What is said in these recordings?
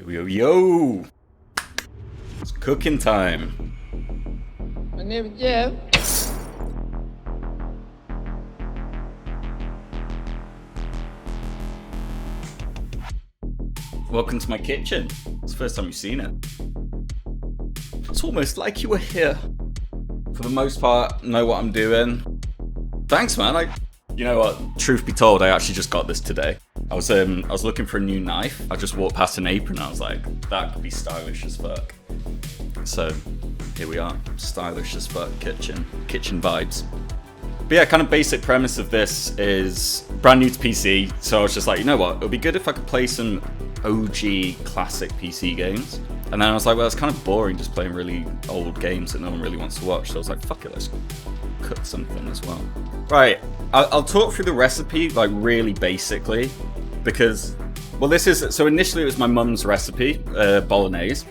Yo, yo! It's cooking time. My name is Jeff. Welcome to my kitchen. It's the first time you've seen it. It's almost like you were here. For the most part, know what I'm doing. Thanks, man. You know what? Truth be told, I actually just got this today. I was looking for a new knife. I just walked past an apron and I was like, that could be stylish as fuck. So here we are, stylish as fuck kitchen vibes. But yeah, kind of basic premise of this is brand new to PC. So I was just like, you know what? It would be good if I could play some OG classic PC games. And then I was like, well, it's kind of boring just playing really old games that no one really wants to watch. So I was like, fuck it, let's cook something as well. Right, I'll talk through the recipe like really basically because, well, so initially it was my mum's recipe, Bolognese.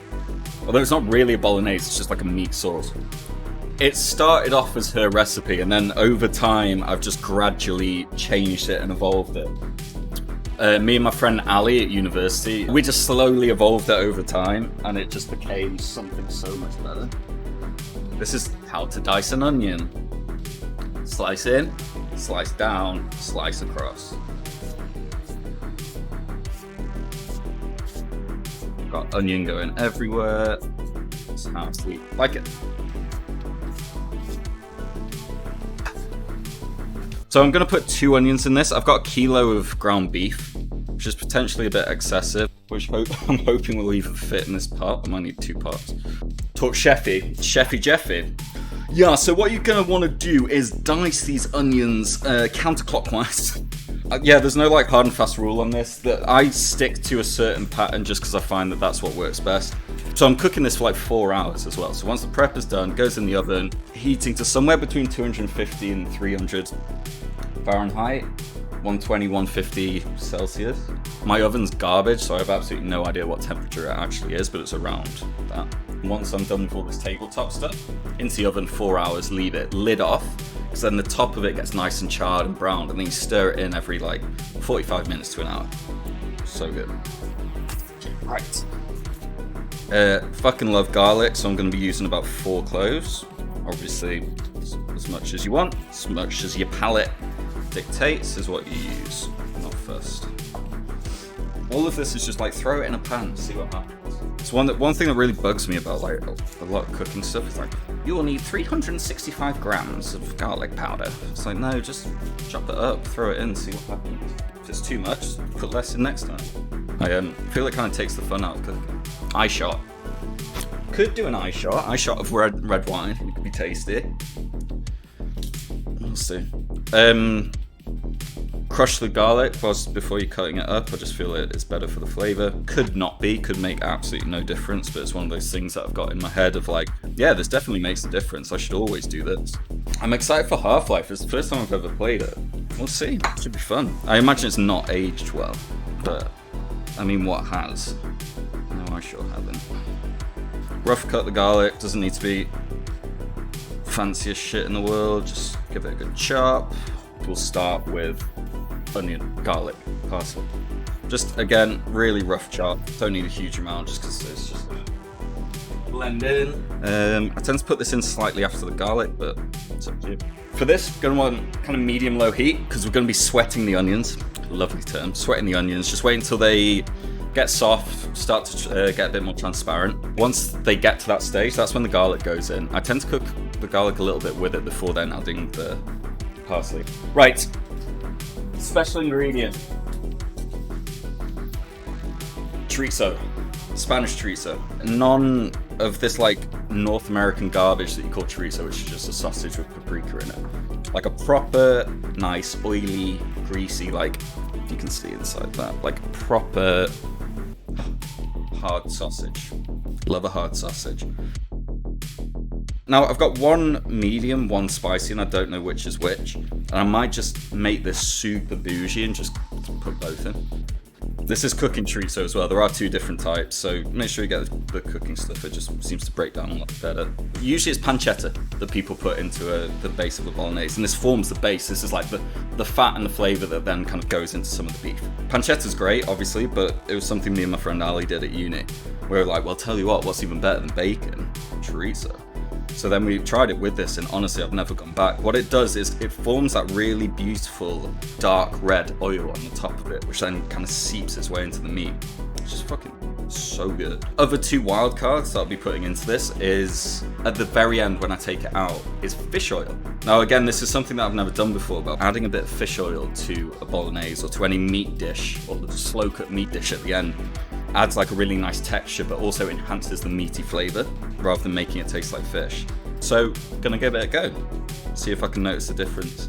Although it's not really a Bolognese, it's just like a meat sauce. It started off as her recipe and then over time I've just gradually changed it and evolved it. Me and my friend Ali at university, we just slowly evolved it over time and it just became something so much better. This is how to dice an onion. Slice in, slice down, slice across. Got onion going everywhere. That's how sweet. Like it. So I'm going to put 2 onions in this. I've got a kilo of ground beef, which is potentially a bit excessive, which I'm hoping will even fit in this pot. I might need 2 pots. Talk Chefy Jeffy. Yeah, so what you're going to want to do is dice these onions counterclockwise. Yeah, there's no like hard and fast rule on this. That I stick to a certain pattern just because I find that that's what works best. So I'm cooking this for like 4 hours as well. So once the prep is done, it goes in the oven, heating to somewhere between 250 and 300 Fahrenheit, 120, 150 Celsius. My oven's garbage, so I have absolutely no idea what temperature it actually is, but it's around that. Once I'm done with all this tabletop stuff, into the oven 4 hours, leave it, lid off, because then the top of it gets nice and charred and browned, and then you stir it in every like 45 minutes to an hour. So good. Right. Fucking love garlic, so I'm going to be using about 4 cloves. Obviously, as much as you want, as much as your palate dictates is what you use, not first. All of this is just like throw it in a pan, see what happens. It's one thing that really bugs me about like a lot of cooking stuff is like, you will need 365 grams of garlic powder. It's like, no, just chop it up, throw it in, see what happens. If it's too much, put less in next time. I feel it kind of takes the fun out of cooking. Eye shot. Could do an eye shot of red wine, it could be tasty. We'll see. Crush the garlic before you're cutting it up. I just feel it's better for the flavour. Could not be, could make absolutely no difference, but it's one of those things that I've got in my head of like, yeah, this definitely makes a difference. I should always do this. I'm excited for Half-Life. It's the first time I've ever played it. We'll see. It should be fun. I imagine it's not aged well, but I mean, what has? No, I sure haven't. Rough cut the garlic. Doesn't need to be fanciest shit in the world. Just give it a good chop. We'll start with onion, garlic, parsley. Just again, really rough chop. Don't need a huge amount just because it's just gonna blend in. I tend to put this in slightly after the garlic, but it's up to you. For this, gonna want kind of medium-low heat because we're gonna be sweating the onions. Lovely term, sweating the onions. Just wait until they get soft, start to get a bit more transparent. Once they get to that stage, that's when the garlic goes in. I tend to cook the garlic a little bit with it before then adding the parsley. Right. Special ingredient. Chorizo. Spanish chorizo. None of this like North American garbage that you call chorizo, which is just a sausage with paprika in it. Like a proper, nice, oily, greasy, like, you can see inside that, like proper hard sausage. Love a hard sausage. Now, I've got 1 medium, 1 spicy, and I don't know which is which. And I might just make this super bougie and just put both in. This is cooking chorizo as well. There are 2 different types, so make sure you get the cooking stuff. It just seems to break down a lot better. Usually it's pancetta that people put into the base of a bolognese, and this forms the base. This is like the fat and the flavor that then kind of goes into some of the beef. Pancetta's great, obviously, but it was something me and my friend Ali did at uni. We were like, well, tell you what's even better than bacon? Chorizo. So then we tried it with this, and honestly, I've never gone back. What it does is it forms that really beautiful dark red oil on the top of it, which then kind of seeps its way into the meat. It's just fucking so good. Other 2 wild cards that I'll be putting into this is, at the very end when I take it out, is fish oil. Now again, this is something that I've never done before, but adding a bit of fish oil to a bolognese or to any meat dish, or the slow cooked meat dish at the end, adds like a really nice texture, but also enhances the meaty flavor rather than making it taste like fish. So, gonna give it a go. See if I can notice the difference.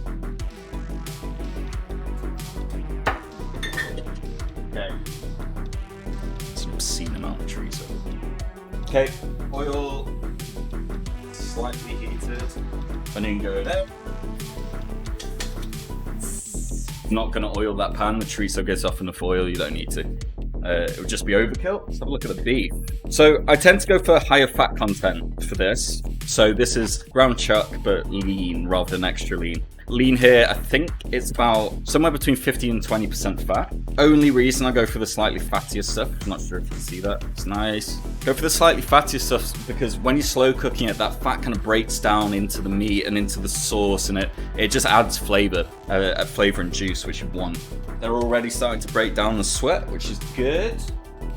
Okay. It's an obscene amount of chorizo. Okay, oil slightly heated. Onion going in. Not gonna oil that pan. The chorizo gets off enough oil. You don't need to. It would just be overkill. Let's have a look at the beef. So I tend to go for higher fat content for this. So this is ground chuck, but lean rather than extra lean. Lean here, I think it's about somewhere between 50 and 20% fat. Only reason I go for the slightly fattier stuff, I'm not sure if you can see that, it's nice. Go for the slightly fattier stuff because when you're slow cooking it, that fat kind of breaks down into the meat and into the sauce, and it just adds flavor, flavor and juice, which you want. They're already starting to break down the sweat, which is good.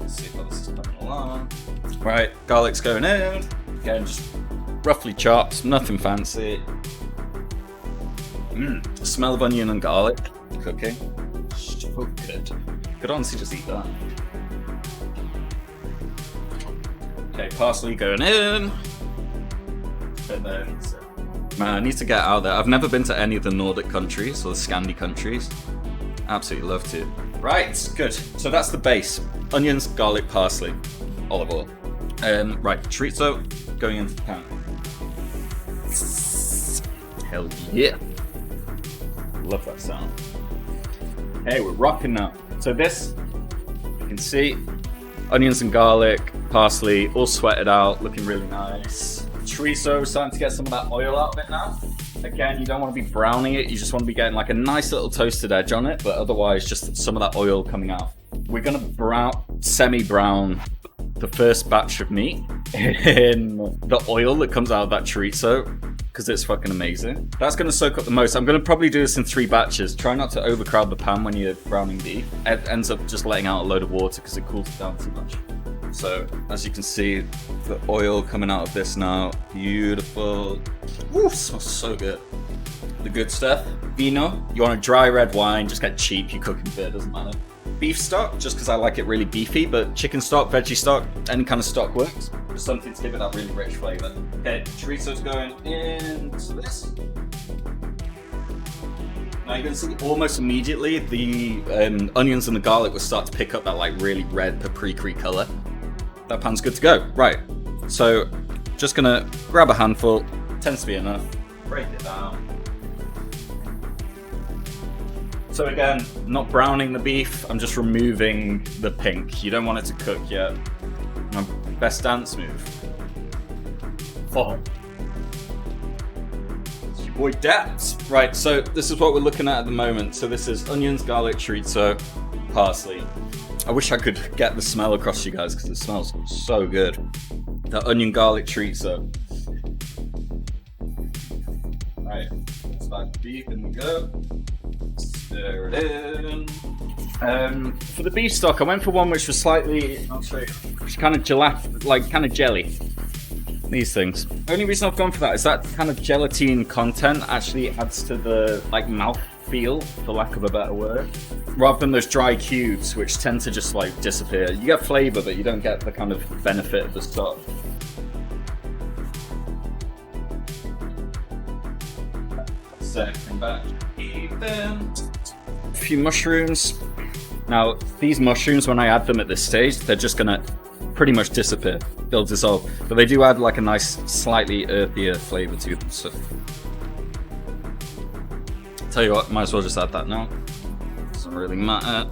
Let's see how this is coming along. Right, garlic's going in. Again, just roughly chopped, nothing fancy. The smell of onion and garlic cooking. So good. Could honestly just eat that. Okay, parsley going in. And then, man, I need to get out there. I've never been to any of the Nordic countries or the Scandi countries. Absolutely love to. Right, good. So that's the base. Onions, garlic, parsley, olive oil. Right, chorizo going into the pan. Hell yeah. Love that sound. Okay, we're rocking now. So this, you can see, onions and garlic, parsley, all sweated out, looking really nice. Chorizo starting to get some of that oil out of it now. Again, you don't want to be browning it, you just want to be getting like a nice little toasted edge on it, but otherwise just some of that oil coming out. We're gonna semi-brown the first batch of meat in the oil that comes out of that chorizo, because it's fucking amazing. That's going to soak up the most. I'm going to probably do this in 3 batches. Try not to overcrowd the pan when you're browning beef. It ends up just letting out a load of water because it cools it down too much. So, as you can see, the oil coming out of this now, beautiful. Woo, smells so good. The good stuff. Vino, you want a dry red wine, just get cheap, you cook in beer, doesn't matter. Beef stock, just because I like it really beefy, but chicken stock, veggie stock, any kind of stock works. Just something to give it that really rich flavour. Okay, chorizo's going into this. Now you're going to see almost immediately the onions and the garlic will start to pick up that like really red paprika colour. That pan's good to go. Right, so just going to grab a handful, tends to be enough, break it down. So again, not browning the beef, I'm just removing the pink. You don't want it to cook yet. My best dance move. Oh. It's your boy Dats. Right, so this is what we're looking at the moment. So this is onions, garlic, chorizo, parsley. I wish I could get the smell across to you guys because it smells so good. The onion, garlic, chorizo. Right, let's back the beef, in we go. Stir it in. For the beef stock, I went for one which was slightly, I'll show you, kind of jelly. These things. The only reason I've gone for that is that kind of gelatine content actually adds to the like mouth feel, for lack of a better word, rather than those dry cubes which tend to just like disappear. You get flavour, but you don't get the kind of benefit of the stock. Second batch. A few mushrooms. Now, these mushrooms, when I add them at this stage, they're just gonna pretty much disappear. They'll dissolve. But they do add like a nice, slightly earthier flavour to them. So, tell you what, might as well just add that now. Doesn't really matter.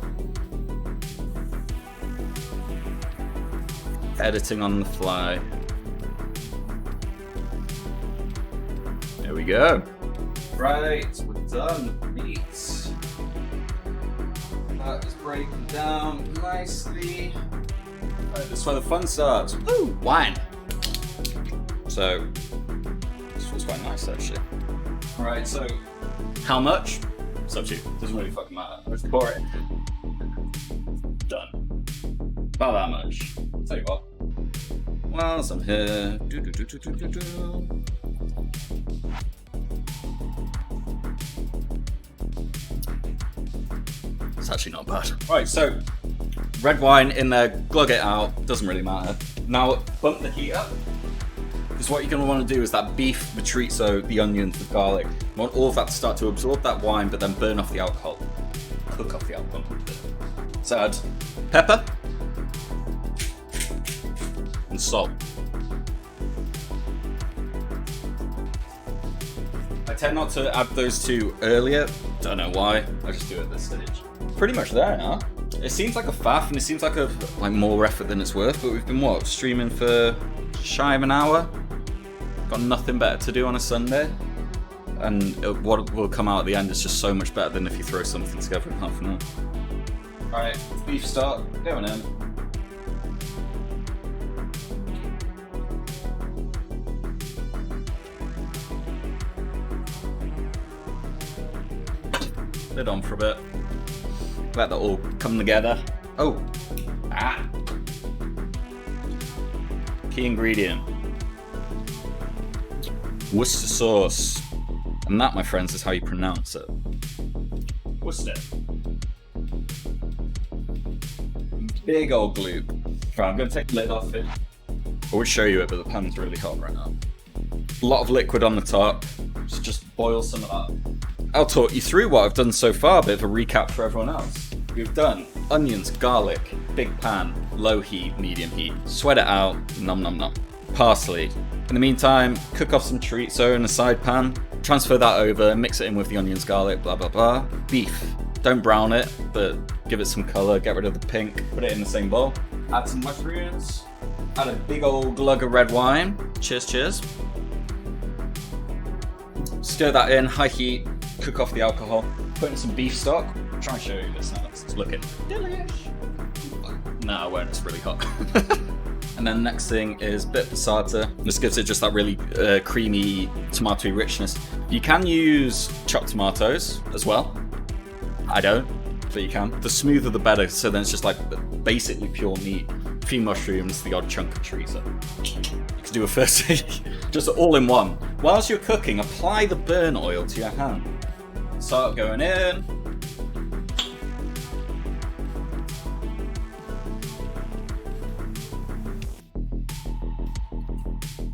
Editing on the fly. There we go. Right, we're done. Meat. That is breaking down nicely. Right, this is where the fun starts. Woo! Wine. So, this was quite nice actually. Alright, so, how much? It's up to you. Doesn't really fucking matter. Let's pour it. Done. About that much. Tell you what. Whilst I'm here. It's actually not bad. Right, so red wine in there, glug it out, doesn't really matter. Now bump the heat up, because what you're going to want to do is that beef, the chorizo, the onions, the garlic, you want all of that to start to absorb that wine, but then burn off the alcohol. Cook off the alcohol. So add pepper and salt. I tend not to add those two earlier, don't know why, I just do it at this stage. Pretty much there now. It seems like a faff and it seems like more effort than it's worth, but we've been streaming for shy of an hour. Got nothing better to do on a Sunday, and what will come out at the end is just so much better than if you throw something together in half an hour. Alright, beef stock, going in. Lid on for a bit. Let that all come together. Oh! Ah! Key ingredient. Worcester sauce. And that, my friends, is how you pronounce it. Worcester. Big old gloop. Right, I'm going to take the lid off it. I would show you it, but the pan's really hot right now. A lot of liquid on the top. So just boil some of that. I'll talk you through what I've done so far, a bit of a recap for everyone else. We've done onions, garlic, big pan, low heat, medium heat. Sweat it out, nom nom nom. Parsley. In the meantime, cook off some chorizo in a side pan. Transfer that over, mix it in with the onions, garlic, blah blah blah. Beef. Don't brown it, but give it some colour, get rid of the pink, put it in the same bowl. Add some mushrooms. Add a big old glug of red wine. Cheers, cheers. Stir that in, high heat. Cook off the alcohol, put in some beef stock. I'll try and show you this now. It's looking delish. No, I won't, it's really hot. And then next thing is a bit of passata. This gives it just that really creamy, tomatoey richness. You can use chopped tomatoes as well. I don't, but you can. The smoother the better, so then it's just like basically pure meat. A few mushrooms, the odd chunk of chorizo. You could do a first just all in one. Whilst you're cooking, apply the burn oil to your hand. Start going in.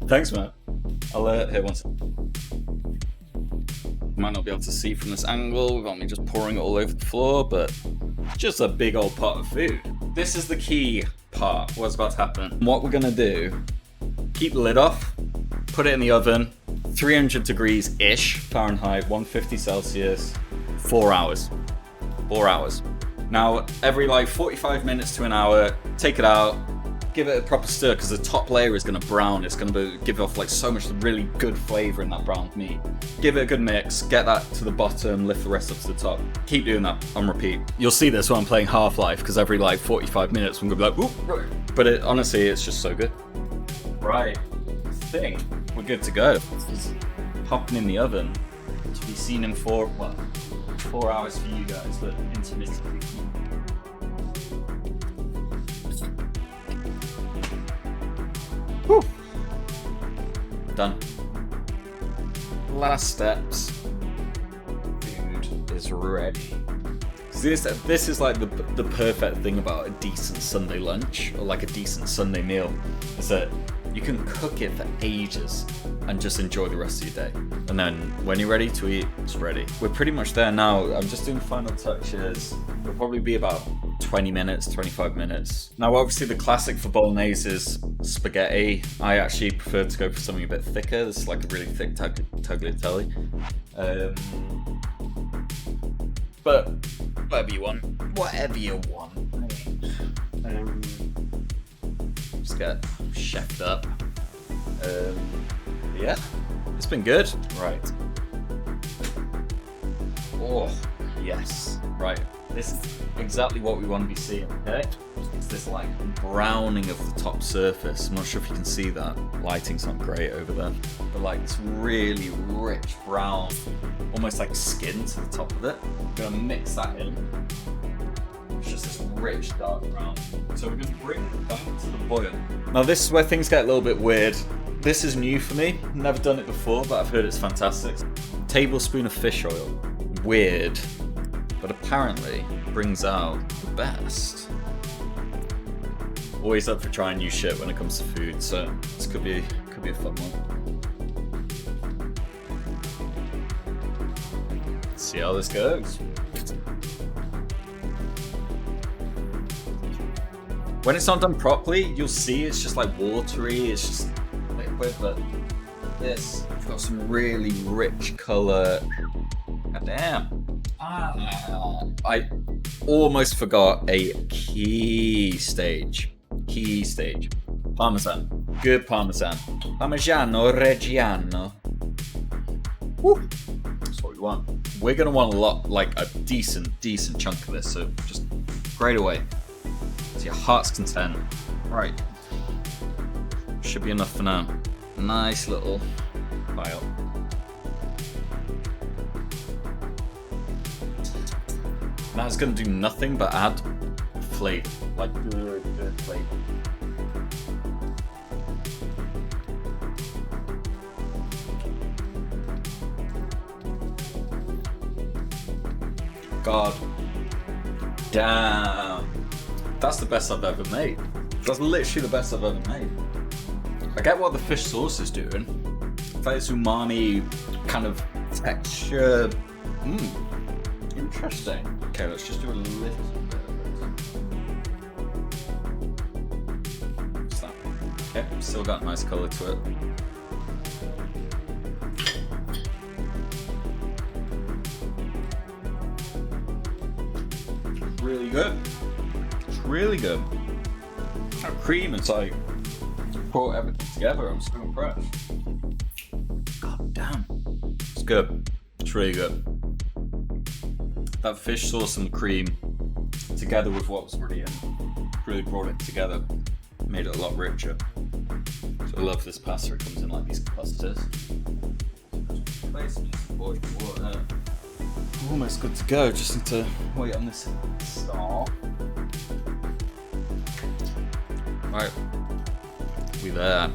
Thanks, man. I'll here one second. Might not be able to see from this angle without me just pouring it all over the floor, but just a big old pot of food. This is the key part. What's about to happen? What we're gonna do, keep the lid off, put it in the oven, 300 degrees-ish Fahrenheit, 150 Celsius, 4 hours. 4 hours. Now, every 45 minutes to an hour, take it out, give it a proper stir, because the top layer is going to brown. It's going to give off so much really good flavour in that browned meat. Give it a good mix, get that to the bottom, lift the rest up to the top. Keep doing that on repeat. You'll see this when I'm playing Half-Life, because every 45 minutes I'm going to be like, ooh, but honestly, it's just so good. Right, I think we're good to go. This is popping in the oven to be seen in 4 hours for you guys, but intermittently. Whew. Done. Last steps. Food is ready. So this is like the perfect thing about a decent Sunday lunch, or like a decent Sunday meal, is that you can cook it for ages and just enjoy the rest of your day. And then when you're ready to eat, it's ready. We're pretty much there now. I'm just doing final touches. It'll probably be about 20 minutes, 25 minutes. Now, obviously the classic for Bolognese is spaghetti. I actually prefer to go for something a bit thicker. This is like a really thick tagliatelle. But whatever you want. Whatever you want. just get chefed up. Yeah, it's been good. Right. Oh, yes. Right. This is exactly what we want to be seeing, okay? It's this like browning of the top surface. I'm not sure if you can see that. Lighting's not great over there. But like this really rich brown, almost like skin to the top of it. I'm gonna mix that in. It's just this rich dark brown. So we're gonna bring it back to the boil. Now this is where things get a little bit weird. This is new for me. Never done it before, but I've heard it's fantastic. Tablespoon of fish oil. Weird, but apparently brings out the best. Always up for trying new shit when it comes to food, so this could be a fun one. Let's see how this goes. When it's not done properly, you'll see it's just like watery, it's just liquid, but this, it's got some really rich colour. God damn. I almost forgot a key stage. Parmesan. Good Parmesan. Parmigiano Reggiano. Woo. That's what we want. We're going to want a lot, like a decent chunk of this, so just grate away. To your heart's content. Right. Should be enough for now. Nice little pile. That's going to do nothing but add flavour, like good flavour. God damn, that's the best I've ever made. That's literally the best I've ever made. I get what the fish sauce is doing. That is umami kind of texture. Interesting. Okay, let's just do a little bit of it. What's that? Okay, still got a nice colour to it. Really good. It's really good. That cream is like brought everything together. I'm so impressed. God damn. It's good. It's really good. That fish sauce and cream, together with what was already in, really brought it together, made it a lot richer. So I love this pasta. It comes in like these clusters. Almost good to go. Just need to wait on this start. Right, we there.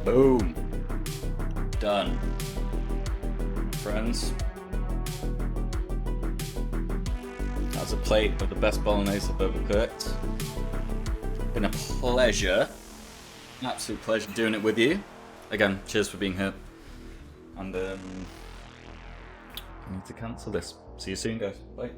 Boom. Done. Friends. That's a plate of the best bolognese I've ever cooked. Been a pleasure. An absolute pleasure doing it with you. Again, cheers for being here. And I need to cancel this. See you soon, guys. Bye.